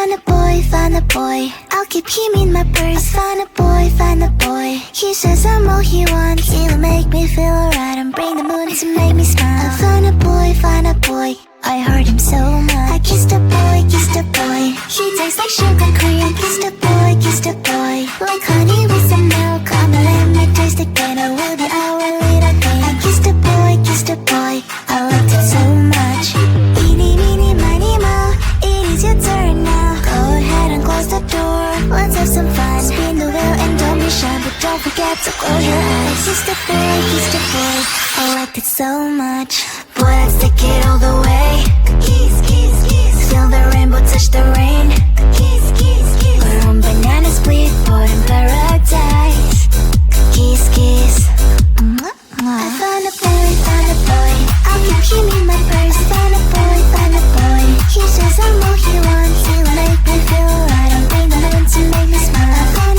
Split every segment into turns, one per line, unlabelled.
found a boy, I'll keep him in my purse. Found a boy, he says I'm all he wants. He'll make me feel alright and bring the moon to make me smile. I found a boy, I heard him so much. I kissed a boy, he tastes like sugar cream. Kissed a boy, like honey with some milk. Come and let me taste again, I will be our little thing. I kissed a boy, I liked it so much. Eeny, meeny, miny, moe, it is your turn now. Go ahead and close the door, let's have some fun. Spin the wheel and don't be shy, but don't forget to close your eyes. Kissed a boy, I liked it so much. Boy, let's take it all the way. Kiss, kiss, kiss, feel the rainbow touch the rain. Kiss, kiss, kiss, we're on banana split, boy in paradise. Kiss, kiss. I found a boy, I'll keep him in my purse. Found a boy, he says I'm all he wants. He'll make me feel alright and bring the moon to make me smile. I found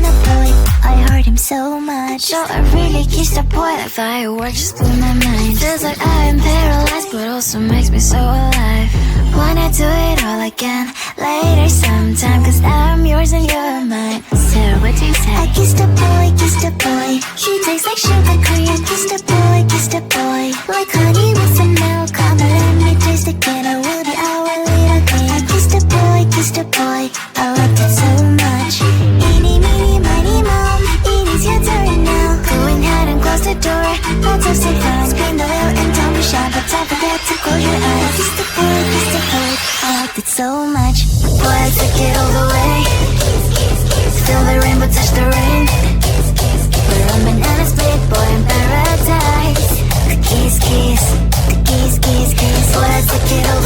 a boy, I heard him so much. So I really kissed a boy like fireworks just blew my mind. Feels like I'm paralyzed but also makes me so alive. Wanna do it all again later sometime, cause now I'm yours and you're mine. So what do you say? I kissed a boy, he tastes like sugar cream. Kissed a boy, like honey with some milk. Come and let me taste again, I will be our little thing. I kissed a boy, I liked it so much. Eeny, meeny, miny, moe, it is your turn now. Go ahead and close the door, let's have some fun. Spin the wheel and don't be shy, but don't forget to close your eyes. Kissed a boy, I liked it so much. Boy, I took it all the way. Feel the rainbow touch the rain. We're on banana split, boy in paradise. Kiss, kiss, kiss, kiss, kiss. Boy, I took it all